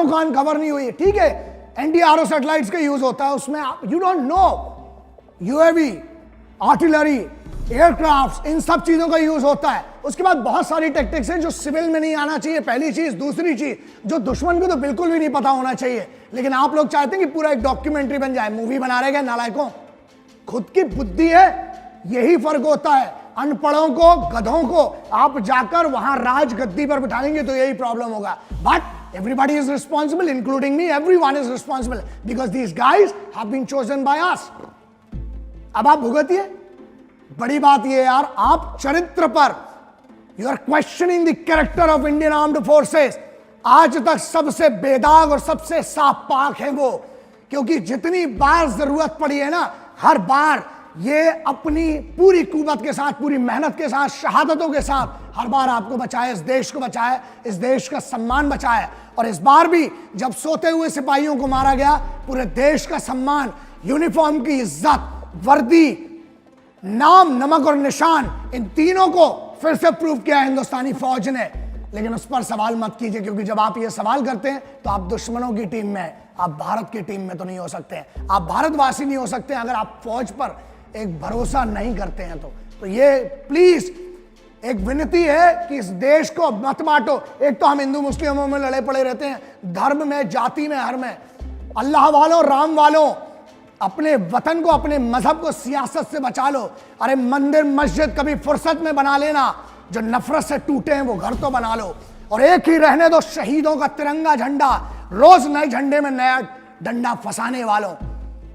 आंखों कान खबर नहीं हुई है, ठीक है, एंटी-आरओ सैटेलाइट्स का यूज होता है उसमें, you don't know, UAV, artillery, aircraft, इन सब चीजों का यूज होता है। उसके बाद बहुत सारी टेक्टिक्स हैं जो सिविल में नहीं आना चाहिए, पहली चीज। दूसरी चीज, जो दुश्मन को तो बिल्कुल भी नहीं पता होना चाहिए, लेकिन आप लोग चाहते हैं कि पूरा एक डॉक्यूमेंट्री बन जाए, मूवी बना रहे हैं नालायकों। खुद की बुद्धि है, यही फर्क होता है। अनपढ़ों को, गधों को आप जाकर वहां राज गद्दी पर बिठाएंगे तो यही प्रॉब्लम होगा। But everybody is responsible, including me, everyone is responsible because these guys have been chosen by us. अब आप भुगतिए। बड़ी बात यह यार, आप चरित्र पर, you are questioning the character of Indian armed forces. आज तक सबसे बेदाग और सबसे साफ पाक है वो, क्योंकि जितनी बार जरूरत पड़ी है ना, हर बार ये अपनी पूरी कुव्वत के साथ, पूरी मेहनत के साथ, शहादतों के साथ हर बार आपको बचाया, इस देश को बचाया, इस देश का सम्मान बचाया। और इस बार भी जब सोते हुए सिपाहियों को मारा गया, पूरे देश का सम्मान, यूनिफॉर्म की इज्जत, वर्दी, नाम, नमक और निशान, इन तीनों को फिर से प्रूव किया हिंदुस्तानी फौज ने। लेकिन उस पर सवाल मत कीजिए, क्योंकि जब आप ये सवाल करते हैं तो आप दुश्मनों की टीम में हैं, आप भारत की टीम में तो नहीं हो सकते हैं। आप भारतवासी नहीं हो सकते अगर आप फौज पर एक भरोसा नहीं करते हैं तो ये प्लीज एक विनती है कि इस देश को मत बांटो। एक तो हम हिंदू मुस्लिमों में लड़े पड़े रहते हैं, धर्म में, जाति में, हर में। अल्लाह वालों, राम वालों, अपने वतन को, अपने मजहब को सियासत से बचा लो। अरे मंदिर मस्जिद कभी फुर्सत में बना लेना, जो नफरत से टूटे हैं वो घर तो बना लो। और एक ही रहने दो शहीदों का तिरंगा झंडा, रोज नए झंडे में नया डंडा फंसाने वालों।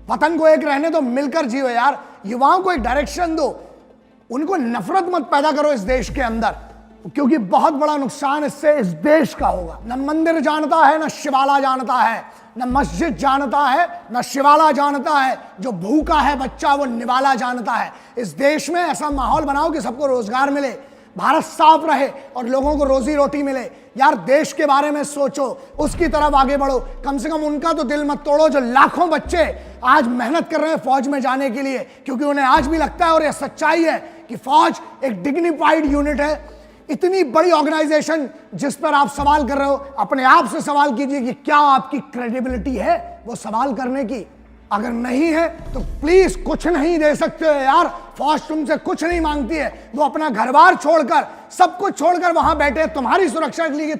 वतन को एक रहने दो, मिलकर जियो यार। युवाओं को एक डायरेक्शन दो, उनको नफरत मत पैदा करो इस देश के अंदर, क्योंकि बहुत बड़ा नुकसान इससे इस देश का होगा। न मंदिर जानता है, न शिवाला जानता है, न मस्जिद जानता है, न शिवाला जानता है। जो भूखा है बच्चा वो निवाला जानता है। इस देश में ऐसा माहौल बनाओ कि सबको रोजगार मिले, भारत साफ रहे और लोगों को रोजी रोटी मिले। यार देश के बारे में सोचो, उसकी तरफ आगे बढ़ो। कम से कम उनका तो दिल मत तोड़ो, जो लाखों बच्चे आज मेहनत कर रहे हैं फौज में जाने के लिए, क्योंकि उन्हें आज भी लगता है, और यह सच्चाई है, कि फौज एक डिग्निफाइड यूनिट है। इतनी बड़ी ऑर्गेनाइजेशन जिस पर आप सवाल कर रहे हो, अपने आप से सवाल कीजिए कि क्या आपकी क्रेडिबिलिटी है वो सवाल करने की। अगर नहीं है तो प्लीज कुछ नहीं दे सकते हो यार। फौज तुमसे कुछ नहीं मांगती है, वो अपना घर बार छोड़कर, सब कुछ छोड़कर वहां बैठे तुम्हारी सुरक्षा के लिए,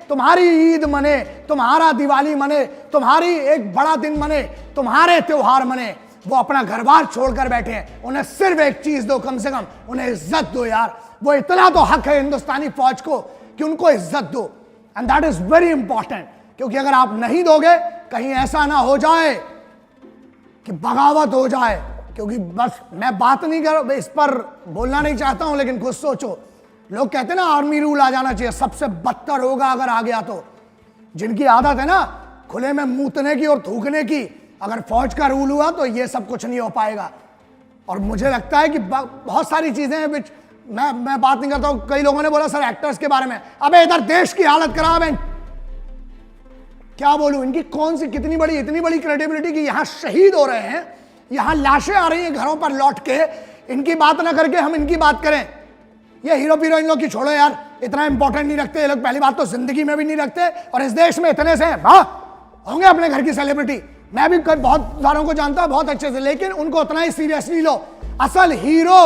तुम्हारी ईद मने, तुम्हारा दिवाली मने, तुम्हारी एक बड़ा दिन मने, तुम्हारे त्योहार मने। वो अपना घर बार छोड़कर बैठे हैं। उन्हें सिर्फ एक चीज दो, कम से कम उन्हें इज्जत दो यार। वो इतना तो हक है हिंदुस्तानी फौज को कि उनको इज्जत दो, and that is very important. क्योंकि अगर आप नहीं दोगे, कहीं ऐसा ना हो जाए कि बगावत हो जाए। क्योंकि बस मैं बात नहीं कर, इस पर बोलना नहीं चाहता हूं, लेकिन खुद सोचो, लोग कहते हैं ना आर्मी रूल आ जाना चाहिए, सबसे बदतर होगा अगर आ गया तो। जिनकी आदत है ना खुले में मूतने की और थूकने की, अगर फौज का रूल हुआ तो ये सब कुछ नहीं हो पाएगा। और मुझे लगता है कि बहुत सारी चीजें हैं विच मैं बात नहीं करता हूं। कई लोगों ने बोला सर एक्टर्स के बारे में, अबे इधर देश की हालत खराब है, क्या बोलूं। इनकी कौन सी इतनी बड़ी क्रेडिबिलिटी कि यहां शहीद हो रहे हैं, यहां लाशें आ रही हैं घरों पर लौट के, इनकी बात ना करके हम इनकी बात करें। ये हीरो हीरोइन लोग की छोड़ो यार, इतना इंपॉर्टेंट नहीं रखते ये लोग, पहली बात तो जिंदगी में भी नहीं रखते। और इस देश में इतने से होंगे अपने घर की सेलिब्रिटी, मैं भी बहुत सारों को जानता हूं बहुत अच्छे से, लेकिन उनको उतना ही सीरियसली लो। असल हीरो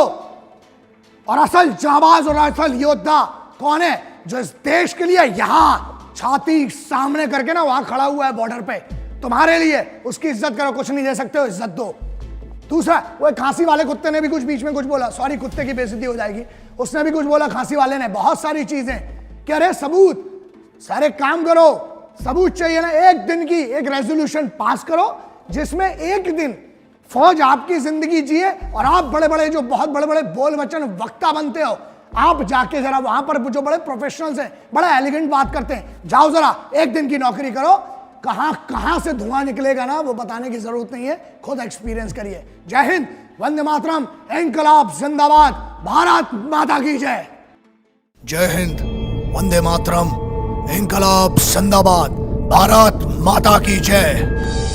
और असल जाबाज और असल योद्धा कौन है? जो इस देश के लिए यहां छाती सामने करके ना वहां खड़ा हुआ है बॉर्डर पे तुम्हारे लिए। उसकी इज्जत करो, कुछ नहीं दे सकते हो, इज्जत दो। दूसरा, वो खांसी वाले कुत्ते ने भी कुछ बीच में कुछ बोला, सॉरी कुत्ते की बेइज्जती हो जाएगी, उसने भी कुछ बोला खांसी वाले ने, बहुत सारी चीजें। कह रहे सबूत, सारे काम करो, सबूत चाहिए ना। एक दिन की एक रेजोल्यूशन पास करो जिसमें एक दिन फौज आपकी जिंदगी जिए और आप बड़े बड़े जो बहुत बड़े बड़े बोल वचन वक्ता बनते हो, आप जाके जरा वहां पर जो बड़े प्रोफेशनल्स हैं, बड़ा एलिगेंट बात करते हैं, जाओ जरा एक दिन की नौकरी करो। कहां से धुआं निकलेगा ना वो बताने की जरूरत नहीं है, खुद एक्सपीरियंस करिए। जय हिंद, वंदे मातरम, इंकलाब जिंदाबाद, भारत माता की जय। जय हिंद, वंदे मातरम, इंकलाब जिंदाबाद, भारत माता की जय।